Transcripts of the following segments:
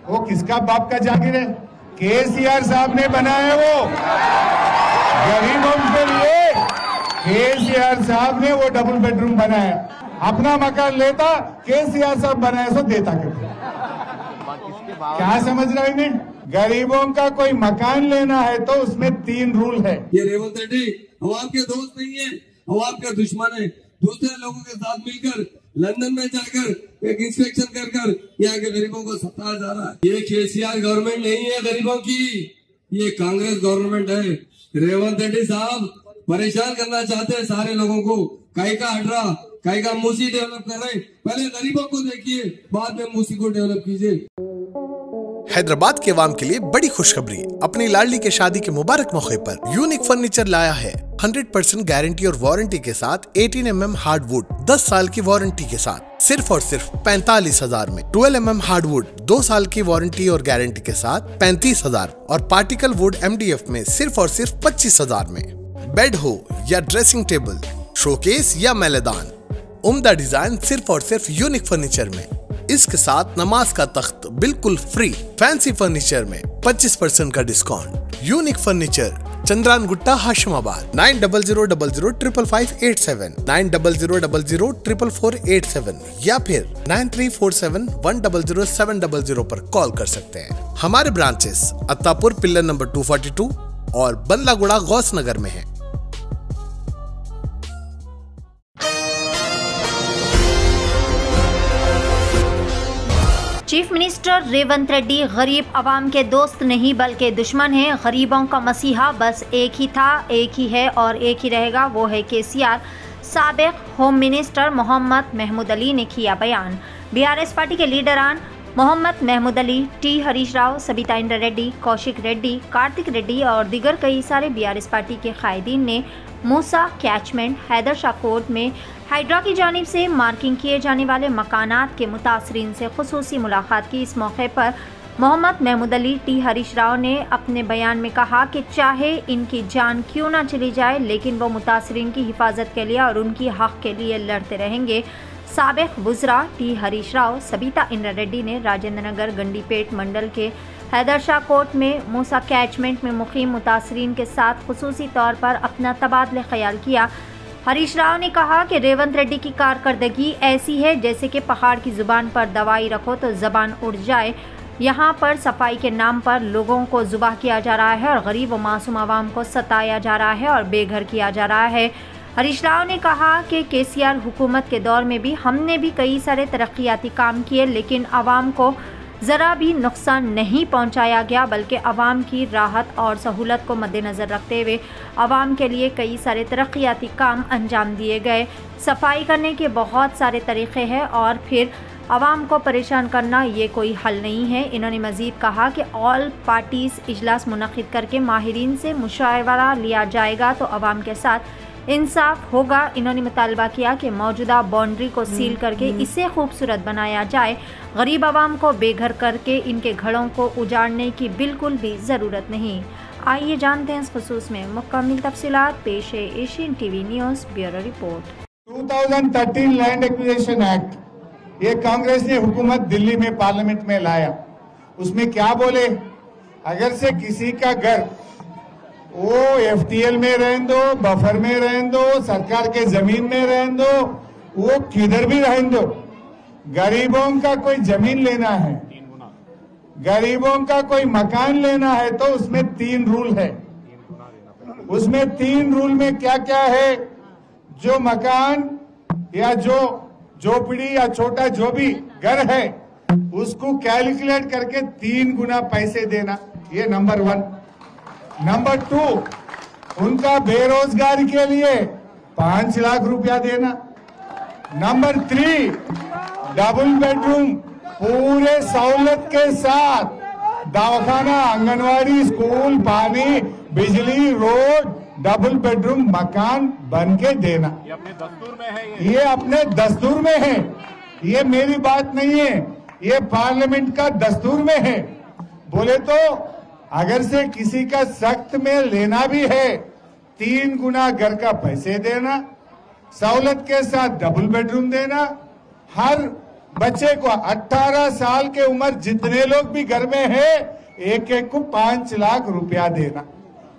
वो किसका बाप का जागीर है? केसीआर साहब ने बनाया वो गरीबों के लिए। केसीआर साहब ने वो डबल बेडरूम बनाया, अपना मकान लेता, केसीआर साहब बनाया सो देता करके। क्या समझ रहे हैं? गरीबों का कोई मकान लेना है तो उसमें 3 रूल है। ये रेवंत रेड्डी हम आपके दोस्त नहीं है, हम आपका दुश्मन है। दूसरे लोगों के साथ मिलकर लंदन में जाकर एक इंस्पेक्शन कर यहाँ के गरीबों को सताया जा रहा है। ये केसीआर गवर्नमेंट नहीं है गरीबों की, ये कांग्रेस गवर्नमेंट है। रेवंत रेड्डी साहब परेशान करना चाहते हैं सारे लोगों को। काई का हटरा, काई का मूसी डेवलप कर रहे, पहले गरीबों को देखिए, बाद में मूसी को डेवलप कीजिए। हैदराबाद के अवाम के लिए बड़ी खुशखबरी। अपनी लाडली के शादी के मुबारक मौके पर यूनिक फर्नीचर लाया है 100% गारंटी और वारंटी के साथ 18 mm हार्डवुड 10 साल की वारंटी के साथ सिर्फ और सिर्फ 45,000 में। 12 mm हार्डवुड 2 साल की वारंटी और गारंटी के साथ 35,000 और पार्टिकल वुड MDF में सिर्फ और सिर्फ 25,000 में। बेड हो या ड्रेसिंग टेबल, शोकेस या मैलेदान, उम्दा डिजाइन सिर्फ और सिर्फ यूनिक फर्नीचर में। इसके साथ नमाज का तख्त बिल्कुल फ्री। फैंसी फर्नीचर में 25% का discount. Unique furniture, Chandran Gutta, Hashimabad. 9000555587, 9000004487 या फिर 9347100700 पर कॉल कर सकते हैं। हमारे ब्रांचेस अत्तापुर पिल्लर नंबर 242 और बंदलागुड़ा गौस नगर में है। चीफ मिनिस्टर रेवंत रेड्डी गरीब आवाम के दोस्त नहीं बल्कि दुश्मन हैं। गरीबों का मसीहा बस एक ही था, एक ही है और एक ही रहेगा, वो है केसीआर। साबिक होम मिनिस्टर मोहम्मद महमूद अली ने किया बयान। बीआरएस पार्टी के लीडरान मोहम्मद महमूद अली, टी हरीश राव, सबिता इंद्रा रेड्डी, कौशिक रेड्डी, कार्तिक रेड्डी और दीगर कई सारे बीआरएस पार्टी के कायदीन ने मूसा कैचमेंट हैदर शाह कोर्ट में हाइड्रा की जानिब से मार्किंग किए जाने वाले मकानात के मुतासरीन से खुसूसी मुलाकात की। इस मौके पर मोहम्मद महमूद अली, टी हरीश राव ने अपने बयान में कहा कि चाहे इनकी जान क्यों ना चली जाए लेकिन वो मुतासरीन की हिफाजत के लिए और उनकी हक के लिए लड़ते रहेंगे। साबिक वुज़रा टी हरीश राव, सबिता इंद्रा रेड्डी ने राजेंद्र नगर गंडीपेट मंडल के हैदर शाह कोर्ट में मूसा कैचमेंट में मुकीम मुतासरीन के साथ खुसूसी तौर पर अपना तबादला ख्याल किया। हरीश राव ने कहा कि रेवंत रेड्डी की कारकर्दगी ऐसी है जैसे कि पहाड़ की जुबान पर दवाई रखो तो जबान उड़ जाए। यहाँ पर सफाई के नाम पर लोगों को जुबाह किया जा रहा है और गरीब व मासूम आवाम को सताया जा रहा है और बेघर किया जा रहा है। हरीश राव ने कहा कि केसीआर हुकूमत के दौर में भी हमने भी कई सारे तरक्याती काम किए लेकिन आवाम को ज़रा भी नुकसान नहीं पहुंचाया गया, बल्कि आवाम की राहत और सहूलत को मद्देनज़र रखते हुए आवाम के लिए कई सारे तरक्याती काम अंजाम दिए गए। सफाई करने के बहुत सारे तरीक़े हैं और फिर आवाम को परेशान करना ये कोई हल नहीं है। इन्होंने मज़ीद कहा कि ऑल पार्टीज़ इजलास मुनक़िद करके माहिरीन से मुशावरा लिया जाएगा तो आवाम के साथ इंसाफ होगा। इन्होंने मुतालबा किया कि मौजूदा बाउंड्री को सील करके इसे खूबसूरत बनाया जाए। गरीब आवाम को बेघर करके इनके घरों को उजाड़ने की बिल्कुल भी ज़रूरत नहीं। आइए जानते हैं इस खुसूस में मुकम्मल तफसीलात। पेश है Asian TV news bureau report. 2013 land acquisition act, ये कांग्रेस ने हुकूमत दिल्ली में पार्लियामेंट में लाया। उसमें क्या बोले, अगर से किसी का घर वो FTL में रहने दो, बफर में रहने दो, सरकार के जमीन में रहने दो, वो किधर भी रहने दो, गरीबों का कोई जमीन लेना है, गरीबों का कोई मकान लेना है तो उसमें 3 रूल है। उसमें 3 रूल में क्या क्या है, जो मकान या जो झोपड़ी या छोटा जो भी घर है उसको कैलकुलेट करके 3 गुना पैसे देना, ये नंबर 1। नंबर 2, उनका बेरोजगारी के लिए 5 लाख रुपया देना। नंबर 3, डबल बेडरूम पूरे सहूलत के साथ, दवाखाना, आंगनवाड़ी, स्कूल, पानी, बिजली, रोड, डबल बेडरूम मकान बन के देना। ये अपने दस्तूर में है, ये अपने दस्तूर में है, ये मेरी बात नहीं है, ये पार्लियामेंट का दस्तूर में है। बोले तो अगर से किसी का सख्त में लेना भी है 3 गुना घर का पैसे देना, सहूलत के साथ डबल बेडरूम देना, हर बच्चे को 18 साल के उम्र जितने लोग भी घर में है एक एक को 5 लाख रुपया देना,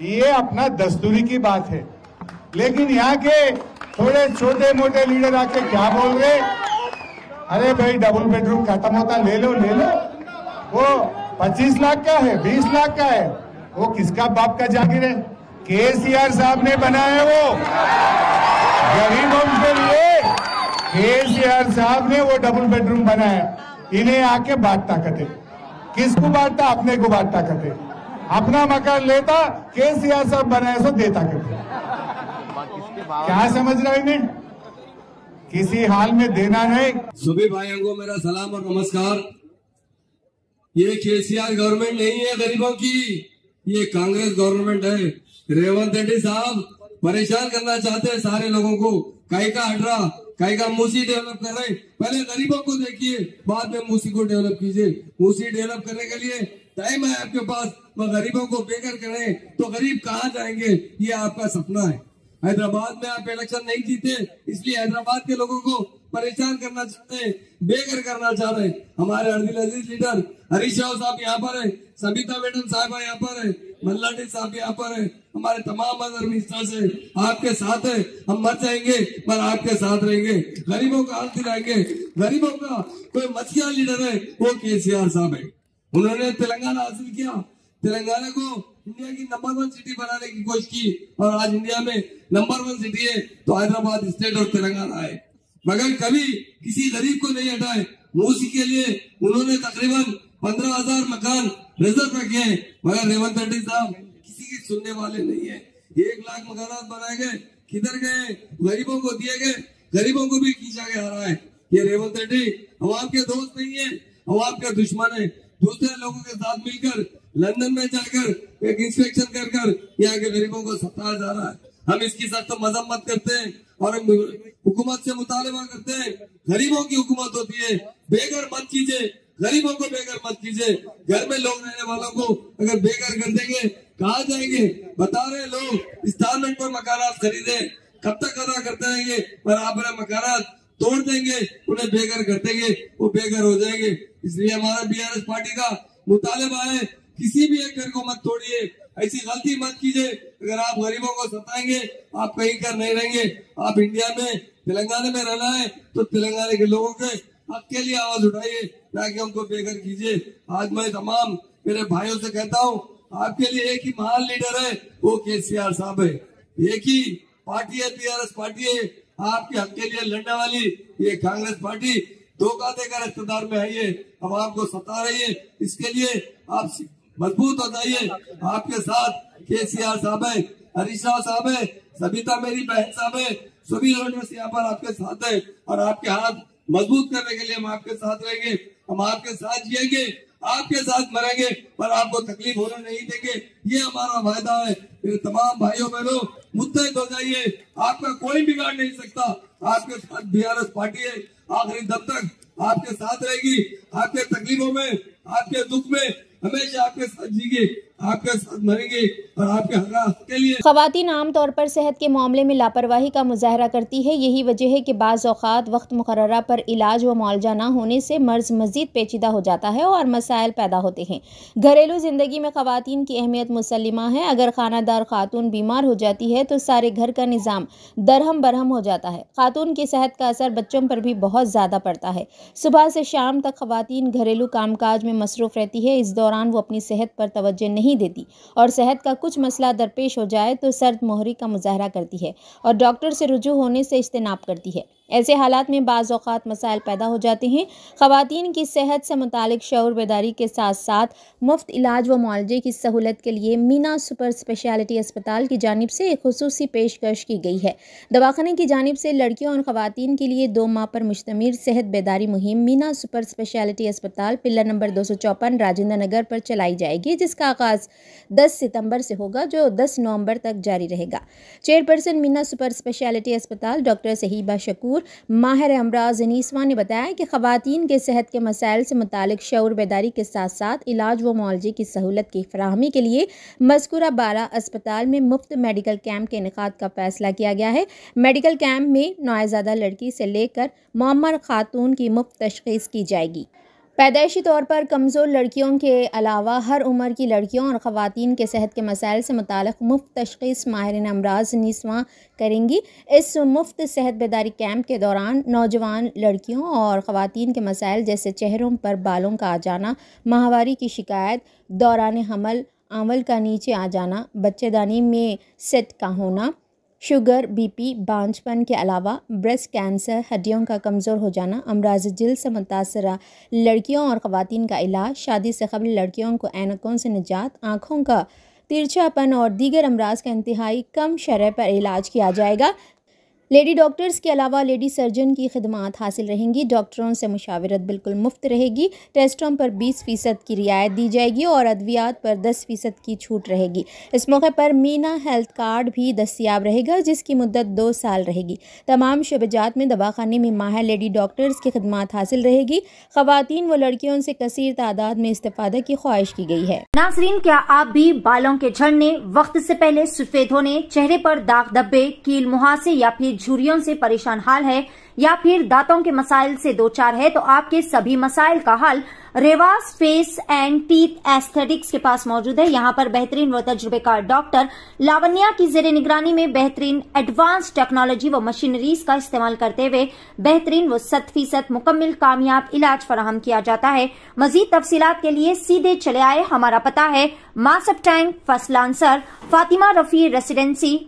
ये अपना दस्तूरी की बात है। लेकिन यहाँ के थोड़े छोटे मोटे लीडर आके क्या बोल रहे, अरे भाई डबल बेडरूम खत्म होता ले लो, वो 25 लाख का है, 20 लाख का है, वो किसका बाप का जागीर है? केसीआर साहब ने बनाया, वो गरीबों के लिए केसीआर साहब ने वो डबल बेडरूम बनाया। इन्हें आके बांटता कटे, किसको बांटता? अपने को बांटता कटे, अपना मकान लेता, केसीआर साहब बनाया सो देता कटे। क्या समझ रहे हैं? किसी हाल में देना नहीं। सभी भाइयों को मेरा सलाम और नमस्कार। ये केसीआर गवर्नमेंट नहीं है गरीबों की, ये कांग्रेस गवर्नमेंट है। रेवंत रेड्डी साहब परेशान करना चाहते हैं सारे लोगों को। काई का हटरा, काई का मूसी डेवलप कर रहे हैं। पहले गरीबों को देखिए, बाद में मूसी को डेवलप कीजिए। मूसी डेवलप करने के लिए टाइम है आपके पास, वह गरीबों को बेघर करें तो गरीब कहाँ जाएंगे? ये आपका सपना है। हैदराबाद में आप इलेक्शन नहीं जीते, इसलिए हैदराबाद के लोगों को परेशान करना चाहते हैं, बेघर करना चाह रहे हैं। हमारे अब्दुल अजीज लीडर हरीश राव साहब यहाँ पर है, सबिता मैडम साहबा यहाँ पर है, मल्लाडी साहब यहाँ पर है, हमारे तमाम अदर मिनिस्टर्स है, आपके साथ है। हम मर जाएंगे पर आपके साथ रहेंगे, गरीबों का हाथ दिलाएंगे। गरीबों का कोई मछिया लीडर है वो केसीआर साहब है। उन्होंने तेलंगाना हासिल किया, तेलंगाना को इंडिया की नंबर 1 सिटी बनाने की कोशिश की, और आज इंडिया में नंबर 1 सिटी है तो हैदराबाद स्टेट और तेलंगाना है। मगर कभी किसी गरीब को नहीं हटाए। मूसी के लिए उन्होंने तकरीबन 15,000 मकान रिजर्व रखे हैं, मगर रेवंत रेड्डी साहब किसी की सुनने वाले नहीं है। 1 लाख मकान बनाए गए, किधर गए? गरीबों को दिए गए, गरीबों को भी खींचा गया रहा है। ये रेवंत रेड्डी अवाम के दोस्त नहीं है, अवाम के दुश्मन है। दूसरे लोगों के साथ मिलकर लंदन में जाकर एक इंस्पेक्शन कर यहाँ के गरीबों को सताया जा रहा है। हम इसकी सख्त मजम्मत करते हैं और हुकूमत से मुतालबा करते हैं, गरीबों की हुकूमत होती है, बेघर मत कीजिए, गरीबों को बेघर मत कीजिए। घर में लोग रहने वालों को अगर बेघर कर देंगे कहाँ जाएंगे? बता रहे लोग इंस्टॉलमेंट पर मकान खरीदे, कब तक अदा करते रहेंगे? पर आप मकान तोड़ देंगे, उन्हें बेघर कर देंगे, वो बेघर हो जाएंगे। इसलिए हमारा बीआरएस पार्टी का मुतालबा है, किसी भी एक घर को मत तोड़िए, ऐसी गलती मत कीजिए। अगर आप गरीबों को सताएंगे आप कहीं कर नहीं रहेंगे। आप इंडिया में तेलंगाना में रहना है तो तेलंगाना के लोगों के हक के लिए आवाज उठाइए, ताकि हमको बेघर कीजिए। आज मैं तमाम मेरे भाइयों से कहता हूँ, आपके लिए एक ही महान लीडर है, वो केसीआर साहब है। एक ही पार्टी है, बीआरएस पार्टी है। आपके हक के लिए लड़ने वाली ये कांग्रेस पार्टी धोखा देकर इख्तियार में आई है, अब आपको सता रही है। इसके लिए आप मजबूत हो जाइए। आपके साथ केसीआर साहब है, हरीश राव साहब है, सबिता मेरी बहन साहब है, सभी लीडर्स यहाँ पर आपके साथ है, और आपके हाथ मजबूत करने के लिए हम आपके साथ रहेंगे। हम आपके साथ जिएंगे, आपके साथ मरेंगे, पर आपको तकलीफ होने नहीं देंगे, ये हमारा वायदा है। मेरे तमाम भाइयों बहनों, मुत्तहिद हो जाइए, आपका कोई बिगाड़ नहीं सकता। आपके साथ बीआरएस पार्टी है, आखिरी दम तक आपके साथ रहेगी। आपके तकलीफों में, आपके दुख में हमेशा आपके साथ जीएंगे, आपके साथ मरेंगे, और आपके हक के लिए। खवातीन आमतौर पर सेहत के मामले में लापरवाही का मुजाहरा करती है। यही वजह है कि बाज़ औक़ात वक्त मुकर्ररा पर इलाज व मुआलजा न होने से मर्ज मज़ीद पेचीदा हो जाता है और मसाइल पैदा होते हैं। घरेलू ज़िंदगी में खवातीन की अहमियत मुसल्लिमा है। अगर खानादार खातून बीमार हो जाती है तो सारे घर का निज़ाम दरहम बरहम हो जाता है। खातून की सेहत का असर बच्चों पर भी बहुत ज़्यादा पड़ता है। सुबह से शाम तक खवातीन घरेलू कामकाज में मसरूफ़ रहती है। इस दौरान वो अपनी सेहत पर तवज्जो नहीं देती, और सेहत का कुछ मसला दरपेश हो जाए तो सर्द मोहरी का मुजाहरा करती है और डॉक्टर से रुजू होने से इज्तिनाब करती है। ऐसे हालात में बाज़ औक़ात मसाइल पैदा हो जाते हैं। ख़वातीन की सेहत से मुतालिक शऊर बेदारी के साथ साथ मुफ्त इलाज व मुआलजे की सहूलत के लिए मीना सुपर स्पेशलिटी अस्पताल की जानिब से एक खुसूसी पेशकश की गई है। दवाखाने की जानिब से लड़कियों और ख़वातीन के लिए 2 माह पर मुश्तमिल सेहत बेदारी मुहिम मीना सुपर स्पेशलिटी अस्पताल पिल्लर नंबर 254 राजेंद्र नगर पर चलाई जाएगी, जिसका आगाज़ 10 सितंबर से होगा, जो 10 नवंबर तक जारी रहेगा। चेयरपर्सन मीना सुपर स्पेशलिटी अस्पताल डॉक्टर सहीबा शकूर मशहूर माहिर अमराज नीसवा ने बताया कि ख़वातीन के सेहत के मसाइल से मुतालिक शऊर बेदारी के साथ साथ इलाज व मुआलजे की सहूलत की फराहमी के लिए मज़कूरा बाला अस्पताल में मुफ्त मेडिकल कैंप के इनेकाद का फैसला किया गया है। मेडिकल कैंप में नौज़ायदा लड़की से लेकर मुअम्मर खातून की मुफ्त तशख़ीस की जाएगी। पैदाइशी तौर पर कमज़ोर लड़कियों के अलावा हर उम्र की लड़कियों और ख़वातीन के सेहत के मसाइल से मुताल्लिक़ मुफ्त तशख़ीस माहिरीन अमराज नीसवा करेंगी। इस मुफ्त सेहत बेदारी कैंप के दौरान नौजवान लड़कियों और ख़वातीन के मसाइल जैसे चेहरों पर बालों का आ जाना, माहवारी की शिकायत, दौरान हमल आंवल का नीचे आ जाना, बच्चेदानी में सेट का होना, शुगर, बीपी, बांझपन के अलावा ब्रेस्ट कैंसर, हड्डियों का कमज़ोर हो जाना, अमराज जिल्द से मुतासरा लड़कियों और ख़वातीन का इलाज, शादी से कबल लड़कियों को ऐनकों से निजात, आँखों का तिरछापन और दीगर अमराज का इंतहाई कम शरह पर इलाज किया जाएगा। लेडी डॉक्टर्स के अलावा लेडी सर्जन की खिदमात हासिल रहेंगी। डॉक्टरों से मुशावरत बिल्कुल मुफ्त रहेगी। टेस्टों पर 20% की रियायत दी जाएगी और अद्वियात पर 10% की छूट रहेगी। इस मौके पर मीना हेल्थ कार्ड भी दस्तियाब रहेगा जिसकी मुद्दत 2 साल रहेगी। तमाम शोबेजात में दवाखाने में माहिर लेडी डॉक्टर्स की खिदमात हासिल रहेगी। ख़वातीन व लड़कियों से कसीर तादाद में इस्तेफादा की ख्वाहिश की गई है। नाज़रीन, क्या आप भी बालों के झड़ने, वक्त से पहले सफेद होने, चेहरे पर दाग धब्बे, कील मुहासे या फिर झुर्रियों से परेशान हाल है या फिर दांतों के मसाइल से दो चार है तो आपके सभी मसाइल का हल Revas face and teeth aesthetics के पास मौजूद है। यहाँ पर बेहतरीन व तजुर्बेकार डॉक्टर लावण्या की जेर निगरानी में बेहतरीन एडवांस टेक्नोलॉजी व मशीनरीज का इस्तेमाल करते हुए बेहतरीन व 100% मुकम्मल कामयाब इलाज फराहम किया जाता है। मजीद तफसीलात के लिए सीधे चले आए। हमारा पता है Masab tank, first lancer, Fatima Rafi residency,